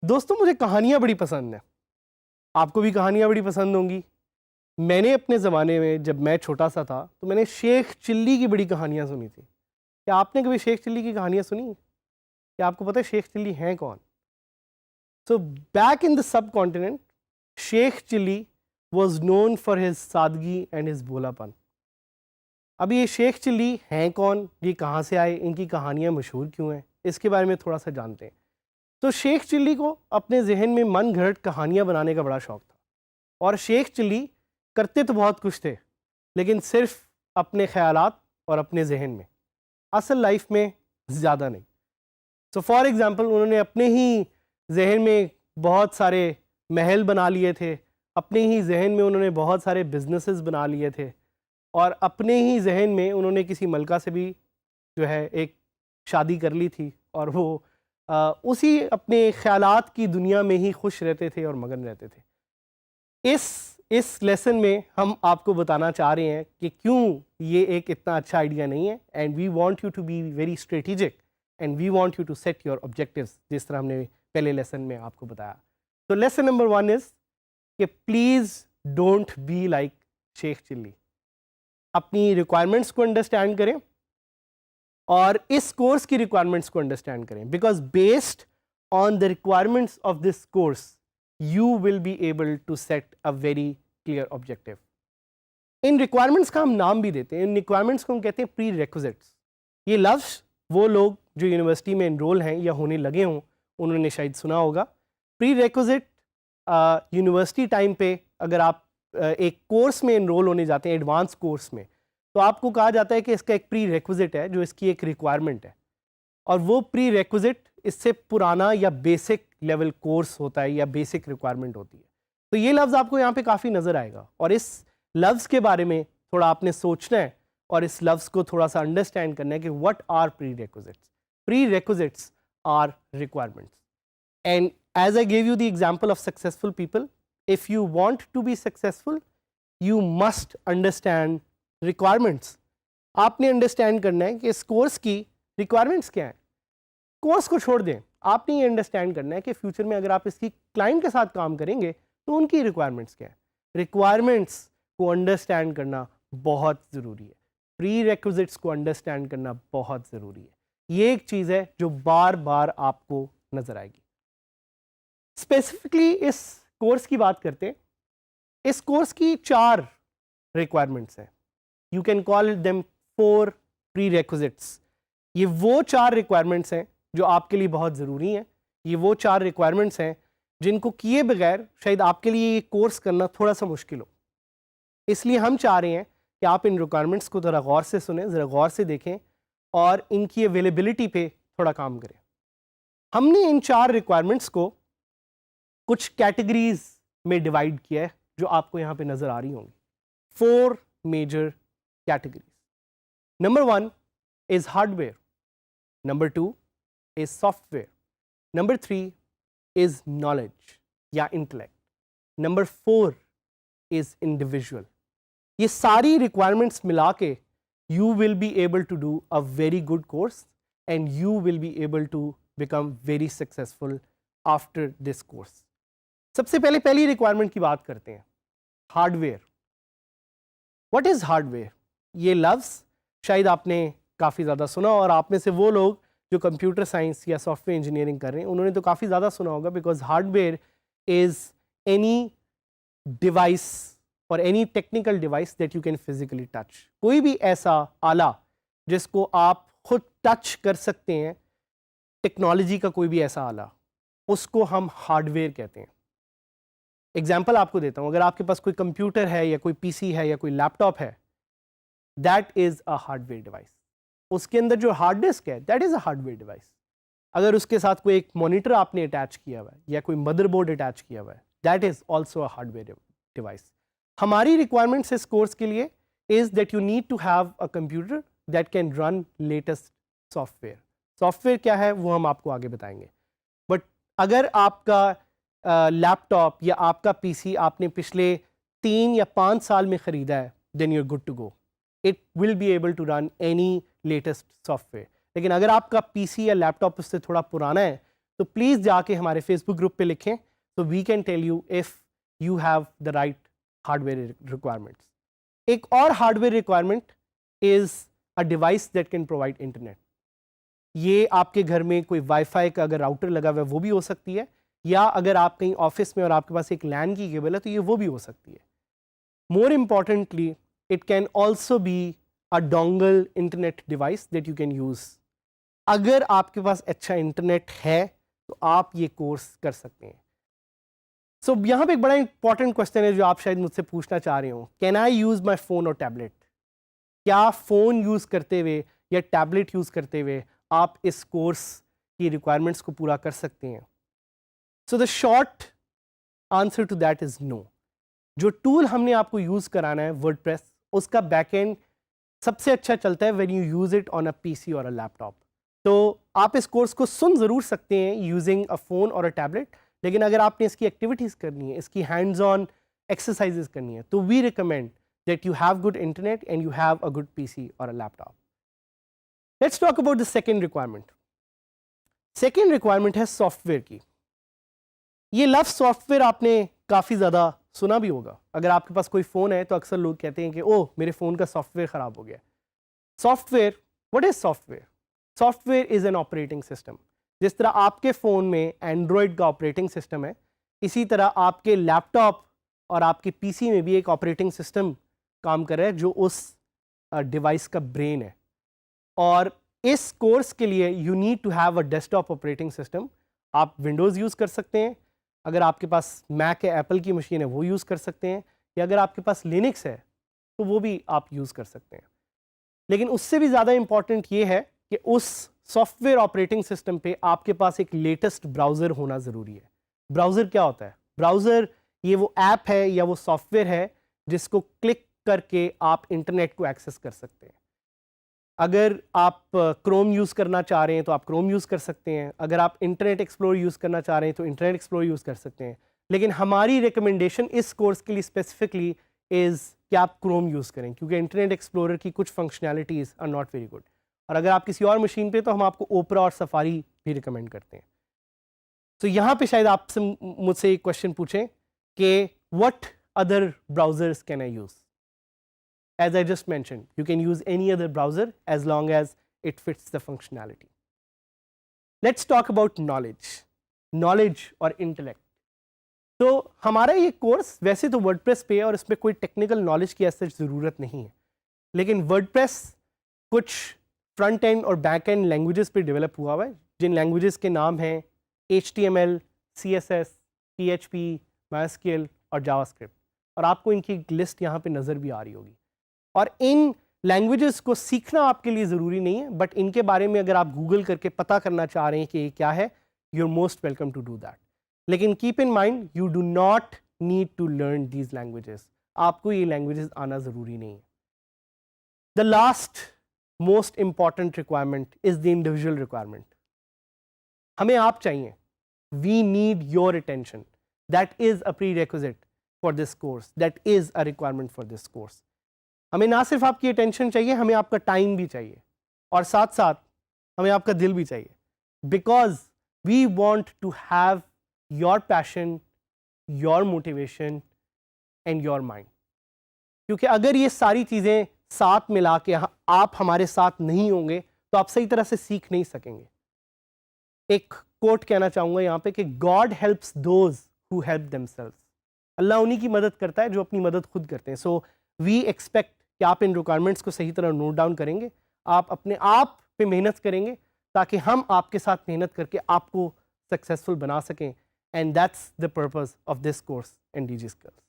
दोस्तों, मुझे कहानियाँ बड़ी पसंद हैं। आपको भी कहानियाँ बड़ी पसंद होंगी। मैंने अपने ज़माने में, जब मैं छोटा सा था, तो मैंने शेख चिल्ली की बड़ी कहानियाँ सुनी थी। क्या आपने कभी शेख चिल्ली की कहानियाँ सुनी? क्या आपको पता है शेख चिल्ली हैं कौन? So back in the subcontinent, Sheikh Chilli was known for his सादगी एंड हिज भोलापन। अब ये शेख चिल्ली हैं कौन, ये कहाँ से आए, इनकी कहानियाँ मशहूर क्यों हैं, इसके बारे में थोड़ा सा जानते हैं। तो शेख चिल्ली को अपने जहन में मन घड़त कहानियाँ बनाने का बड़ा शौक था, और शेख चिल्ली करते तो बहुत कुछ थे, लेकिन सिर्फ अपने ख्यालात और अपने जहन में, असल लाइफ में ज़्यादा नहीं। सो फॉर एग्ज़ाम्पल, उन्होंने अपने ही जहन में बहुत सारे महल बना लिए थे, अपने ही जहन में उन्होंने बहुत सारे बिजनेसेस बना लिए थे, और अपने ही जहन में उन्होंने किसी मलका से भी जो है एक शादी कर ली थी, और वो उसी अपने ख्यालात की दुनिया में ही खुश रहते थे और मगन रहते थे। इस लेसन में हम आपको बताना चाह रहे हैं कि क्यों ये एक इतना अच्छा आइडिया नहीं है, and we want you to be very strategic and we want you to set your objectives, जिस तरह हमने पहले लेसन में आपको बताया। तो लेसन नंबर 1 इज़ कि please don't be like Sheikh Chilli. अपनी रिक्वायरमेंट्स को अंडरस्टैंड करें और इस कोर्स की रिक्वायरमेंट्स को अंडरस्टैंड करें, because based on the requirements of this course you will be able to set a very clear objective. In requirements का हम नाम भी देते हैं, इन रिक्वायरमेंट्स को हम कहते हैं प्री रिक्विजिट्स। ये लफ्ज़ वो लोग जो यूनिवर्सिटी में एनरोल हैं या होने लगे हों उन्होंने शायद सुना होगा। प्री रिक्विजिट यूनिवर्सिटी टाइम पे अगर आप एक कोर्स में एनरोल होने जाते हैं, एडवांस कोर्स में, तो आपको कहा जाता है कि इसका एक प्री रिक्विजिट है जो इसकी एक रिक्वायरमेंट है, और वो प्री रिक्विजिट इससे पुराना या बेसिक लेवल कोर्स होता है या बेसिक रिक्वायरमेंट होती है। तो ये लफ्ज़ आपको यहाँ पे काफ़ी नज़र आएगा, और इस लफ्ज़ के बारे में थोड़ा आपने सोचना है और इस लफ्ज़ को थोड़ा सा अंडरस्टैंड करना है कि what are prerequisites. Prerequisites are requirements, and as I give you the example of successful people, if you want to be successful you must understand requirements. आपने अंडरस्टैंड करना है कि इस कोर्स की requirements क्या हैं। Course को छोड़ दें, आपने ये अंडरस्टैंड करना है कि फ्यूचर में अगर आप इसकी क्लाइंट के साथ काम करेंगे तो उनकी रिक्वायरमेंट्स क्या हैं। रिक्वायरमेंट्स को अंडरस्टैंड करना बहुत ज़रूरी है, प्री रिक्विजिट्स को अंडरस्टैंड करना बहुत ज़रूरी है। ये एक चीज़ है जो बार बार आपको नज़र आएगी। स्पेसिफिकली इस कोर्स की बात करते हैं। इस कोर्स की 4 रिक्वायरमेंट्स हैं, you can call them 4 pre requisites. ये वो 4 रिक्वायरमेंट्स हैं जो आपके लिए बहुत ज़रूरी हैं। ये वो 4 रिक्वायरमेंट्स हैं जिनको किए बगैर शायद आपके लिए ये कोर्स करना थोड़ा सा मुश्किल हो। इसलिए हम चाह रहे हैं कि आप इन रिक्वायरमेंट्स को ज़रा गौर से सुनें, ज़रा गौर से देखें और इनकी अवेलेबिलिटी पे थोड़ा काम करें। हमने इन 4 रिक्वायरमेंट्स को कुछ कैटेगरीज में डिवाइड किया है जो आपको यहाँ पे नज़र आ रही होंगी। 4 major categories. Number 1 is hardware. Number 2 is software. Number 3 is knowledge या intellect. Number 4 is individual. ये सारी requirements मिला के you will be able to do a very good course and you will be able to become very successful after this course. सबसे पहले पहली requirement की बात करते हैं, hardware. What is hardware? ये लफ्ज़ शायद आपने काफ़ी ज़्यादा सुना, और आप में से वो लोग जो कंप्यूटर साइंस या सॉफ्टवेयर इंजीनियरिंग कर रहे हैं उन्होंने तो काफ़ी ज़्यादा सुना होगा, because hardware is any device और any technical device that you can physically touch. कोई भी ऐसा आला जिसको आप खुद टच कर सकते हैं, टेक्नोलॉजी का कोई भी ऐसा आला, उसको हम हार्डवेयर कहते हैं। एग्जाम्पल आपको देता हूँ, अगर आपके पास कोई कंप्यूटर है या कोई पीसी है या कोई लैपटॉप है, that is a hardware device. उसके अंदर जो हार्ड डिस्क है that is a hardware device. अगर उसके साथ कोई एक मॉनिटर आपने अटैच किया हुआ है या कोई मदरबोर्ड अटैच किया हुआ है, that is also a hardware device. हमारी रिक्वायरमेंट्स इस कोर्स के लिए is that you need to have a computer that can run latest software. Software क्या है वो हम आपको आगे बताएंगे. बट अगर आपका लैपटॉप या आपका पीसी आपने पिछले 3 या 5 साल में ख़रीदा है, then you are good to go. It will be able to run any latest software. लेकिन अगर आपका पीसी या लैपटॉप उससे थोड़ा पुराना है तो प्लीज़ जाके हमारे फेसबुक ग्रुप पे लिखें, तो we can tell you if you have the right hardware requirements. एक और hardware requirement is a device that can provide internet. ये आपके घर में कोई वाईफाई का अगर राउटर लगा हुआ है वो भी हो सकती है, या अगर आप कहीं ऑफिस में और आपके पास एक लैन की केबल है तो ये वो भी हो सकती है. More importantly it can also be a dongle internet device that you can use. अगर आपके पास अच्छा इंटरनेट है तो आप ये कोर्स कर सकते हैं. सो यहाँ पे एक बड़ा इंपॉर्टेंट क्वेश्चन है जो आप शायद मुझसे पूछना चाह रहे हो, can I use my phone और टैबलेट. क्या फ़ोन यूज़ करते हुए या टैबलेट यूज़ करते हुए आप इस कोर्स की रिक्वायरमेंट्स को पूरा कर सकते हैं? So the short answer to that is no. जो टूल हमने आपको यूज़ कराना है वर्डप्रेस, उसका बैकएंड सबसे अच्छा चलता है when you use it on a PC और अ लैपटॉप. तो आप इस कोर्स को सुन ज़रूर सकते हैं यूजिंग अ फ़ोन और अ टैबलेट, लेकिन अगर आपने इसकी एक्टिविटीज़ करनी है, इसकी हैंड्स ऑन एक्सरसाइजेज करनी है, तो we recommend that you have good internet and you have a good PC और a laptop. Let's talk about the second requirement. Second requirement है सॉफ्टवेयर की. ये लफ्ज़ सॉफ्टवेयर आपने काफ़ी ज़्यादा सुना भी होगा. अगर आपके पास कोई फ़ोन है तो अक्सर लोग कहते हैं कि ओह मेरे फ़ोन का सॉफ्टवेयर ख़राब हो गया. Software, what is software? Software is an operating system. जिस तरह आपके फ़ोन में एंड्रॉयड का ऑपरेटिंग सिस्टम है, इसी तरह आपके लैपटॉप और आपके पीसी में भी एक ऑपरेटिंग सिस्टम काम कर रहा है जो उस डिवाइस का ब्रेन है. और इस कोर्स के लिए you need to have a desktop operating system. आप विंडोज़ यूज़ कर सकते हैं, अगर आपके पास मैक या एप्पल की मशीन है वो यूज़ कर सकते हैं, या अगर आपके पास लिनक्स है तो वो भी आप यूज़ कर सकते हैं. लेकिन उससे भी ज़्यादा इम्पॉर्टेंट ये है कि उस सॉफ्टवेयर ऑपरेटिंग सिस्टम पे आपके पास एक लेटेस्ट ब्राउज़र होना ज़रूरी है. ब्राउज़र क्या होता है? ब्राउज़र ये वो ऐप है या वो सॉफ्टवेयर है जिसको क्लिक करके आप इंटरनेट को एक्सेस कर सकते हैं. अगर आप क्रोम यूज़ करना चाह रहे हैं तो आप क्रोम यूज़ कर सकते हैं. अगर आप इंटरनेट एक्सप्लोर यूज़ करना चाह रहे हैं तो इंटरनेट एक्सप्लोर यूज़ कर सकते हैं. लेकिन हमारी रिकमेंडेशन इस कोर्स के लिए स्पेसिफिकली इज़ कि आप क्रोम यूज़ करें, क्योंकि इंटरनेट एक्सप्लोरर की कुछ functionalities are not very good. और अगर आप किसी और मशीन पे तो हम आपको ओपरा और सफारी भी रिकमेंड करते हैं. तो यहाँ पे शायद आपसे मुझसे एक क्वेश्चन पूछें कि what other browsers can I use? As I just mentioned, you can use any other browser as long as it fits the functionality. Let's talk about knowledge और intellect. तो हमारा ये कोर्स वैसे तो वर्डप्रेस पे है और इसमें कोई टेक्निकल नॉलेज की ऐसी ज़रूरत नहीं है, लेकिन वर्डप्रेस कुछ फ्रंट एंड और बैक एंड लैंग्वेजेस पे डेवलप हुआ है, जिन लैंग्वेजेस के नाम हैं HTML, CSS, PHP, MySQL और जावास्क्रिप्ट. और आपको इनकी लिस्ट यहाँ पे नज़र भी आ रही होगी. और इन लैंग्वेजेस को सीखना आपके लिए ज़रूरी नहीं है, बट इनके बारे में अगर आप गूगल करके पता करना चाह रहे हैं कि ये क्या है, you are most welcome to do that. लेकिन keep in mind you do not need to learn these languages. आपको ये लैंग्वेजेस आना ज़रूरी नहीं है. The last most important requirement is the individual requirement. हमें आप चाहिए. We need your attention. That is a prerequisite for this course. That is a requirement for this course. हमें ना सिर्फ आपकी अटेंशन चाहिए, हमें आपका टाइम भी चाहिए, और साथ साथ हमें आपका दिल भी चाहिए. Because we want to have your passion, your motivation and your mind. क्योंकि अगर ये सारी चीज़ें साथ मिला के आप हमारे साथ नहीं होंगे तो आप सही तरह से सीख नहीं सकेंगे. एक कोट कहना चाहूँगा यहाँ पे कि God helps those who help themselves. Allah उन्हीं की मदद करता है जो अपनी मदद खुद करते हैं. सो वी एक्सपेक्ट कि आप इन रिक्वायरमेंट्स को सही तरह नोट डाउन करेंगे, आप अपने आप पे मेहनत करेंगे ताकि हम आपके साथ मेहनत करके आपको सक्सेसफुल बना सकें. And that's the purpose of this course and DG Skills.